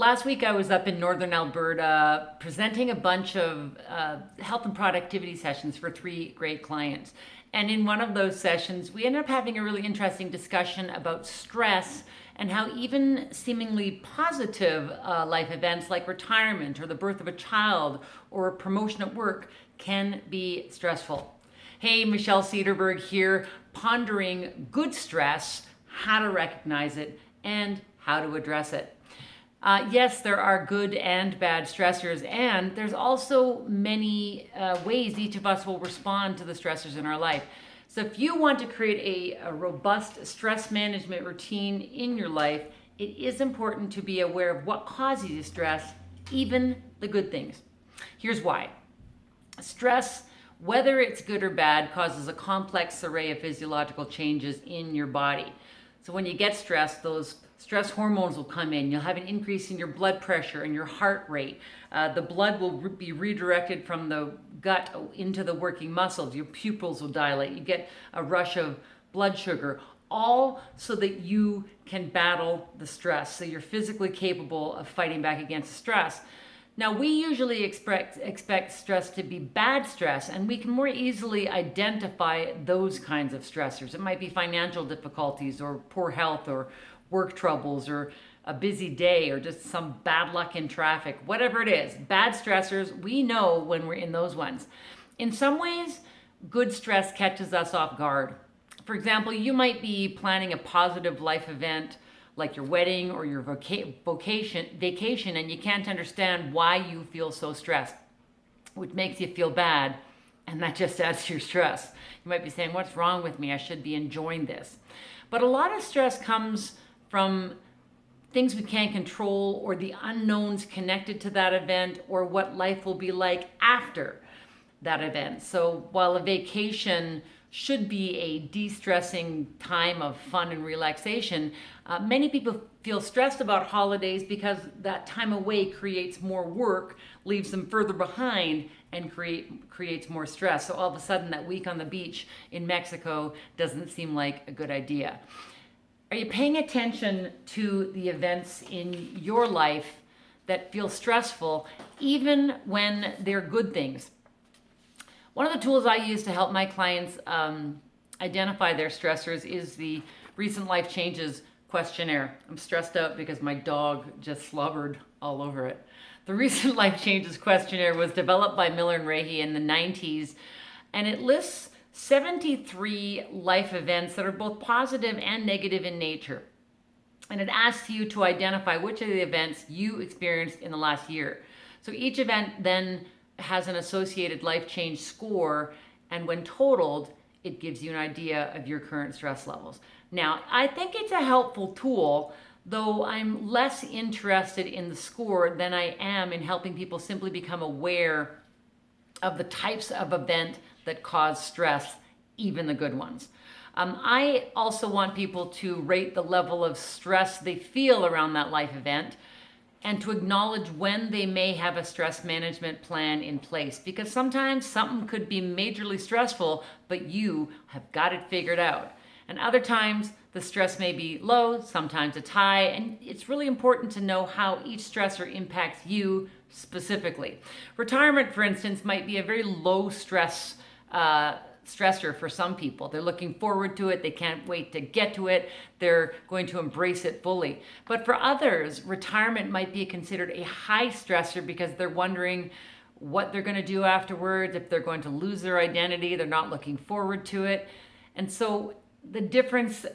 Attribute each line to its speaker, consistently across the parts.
Speaker 1: Last week I was up in northern Alberta presenting a bunch of health and productivity sessions for 3 great clients. And in one of those sessions, we ended up having a really interesting discussion about stress and how even seemingly positive life events like retirement or the birth of a child or a promotion at work can be stressful. Hey, Michelle Cederberg here, pondering good stress, how to recognize it, and how to address it. Yes, there are good and bad stressors, and there's also many ways each of us will respond to the stressors in our life. So if you want to create a robust stress management routine in your life, it is important to be aware of what causes you stress, even the good things. Here's why. Stress, whether it's good or bad, causes a complex array of physiological changes in your body. So when you get stressed, those stress hormones will come in. You'll have an increase in your blood pressure and your heart rate. The blood will be redirected from the gut into the working muscles. Your pupils will dilate. You get a rush of blood sugar, all so that you can battle the stress. So you're physically capable of fighting back against stress. Now, we usually expect stress to be bad stress, and we can more easily identify those kinds of stressors. It might be financial difficulties or poor health or work troubles or a busy day or just some bad luck in traffic, whatever it is. Bad stressors, we know when we're in those ones. In some ways, good stress catches us off guard. For example, you might be planning a positive life event like your wedding or your vacation, and you can't understand why you feel so stressed, which makes you feel bad, and that just adds to your stress. You might be saying, what's wrong with me? I should be enjoying this. But a lot of stress comes from things we can't control or the unknowns connected to that event or what life will be like after that event. So while a vacation should be a de-stressing time of fun and relaxation, many people feel stressed about holidays because that time away creates more work, leaves them further behind, and creates more stress. So all of a sudden that week on the beach in Mexico doesn't seem like a good idea. Are you paying attention to the events in your life that feel stressful, even when they're good things? One of the tools I use to help my clients identify their stressors is the Recent Life Changes Questionnaire. I'm stressed out because my dog just slobbered all over it. The Recent Life Changes Questionnaire was developed by Miller and Rahe in the 90s, and it lists 73 life events that are both positive and negative in nature. And it asks you to identify which of the events you experienced in the last year. So each event then has an associated life change score, and when totaled, it gives you an idea of your current stress levels. Now, I think it's a helpful tool, though I'm less interested in the score than I am in helping people simply become aware of the types of event that cause stress, even the good ones. I also want people to rate the level of stress they feel around that life event and to acknowledge when they may have a stress management plan in place, because sometimes something could be majorly stressful, but you have got it figured out. And other times the stress may be low, sometimes it's high, and it's really important to know how each stressor impacts you specifically. Retirement, for instance, might be a very low stress stressor for some people. They're looking forward to it. They can't wait to get to it. They're going to embrace it fully. But for others, retirement might be considered a high stressor because they're wondering what they're going to do afterwards, if they're going to lose their identity. They're not looking forward to it. And so the difference,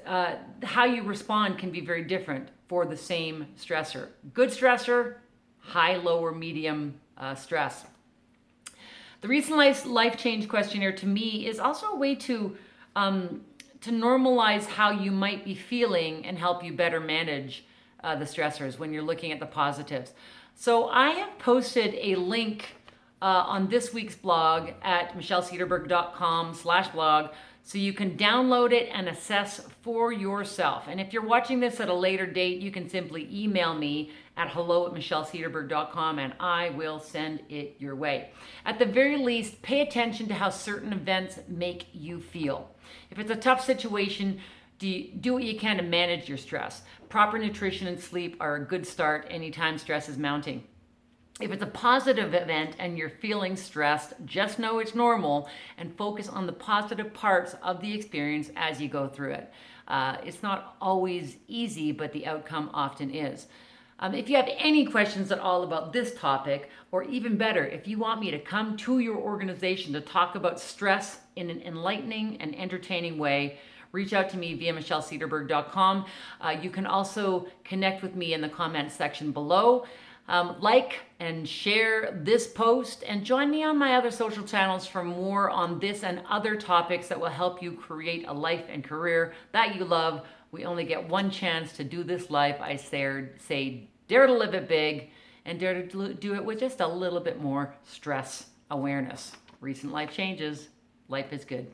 Speaker 1: how you respond can be very different for the same stressor. Good stressor, high, low, or medium stress. The Recent Life Change Questionnaire to me is also a way to normalize how you might be feeling and help you better manage the stressors when you're looking at the positives. So I have posted a link on this week's blog at michellecederberg.com/blog so you can download it and assess for yourself. And if you're watching this at a later date, you can simply email me at hello@michellecederberg.com and I will send it your way. At the very least, pay attention to how certain events make you feel. If it's a tough situation, Do what you can to manage your stress. Proper nutrition and sleep are a good start anytime stress is mounting. If it's a positive event and you're feeling stressed, just know it's normal and focus on the positive parts of the experience as you go through it. It's not always easy, but the outcome often is. If you have any questions at all about this topic, or even better, if you want me to come to your organization to talk about stress in an enlightening and entertaining way, reach out to me via michellecederberg.com. You can also connect with me in the comments section below. Like and share this post and join me on my other social channels for more on this and other topics that will help you create a life and career that you love. We only get one chance to do this life. I say dare to live it big and dare to do it with just a little bit more stress awareness. Recent life changes. Life is good.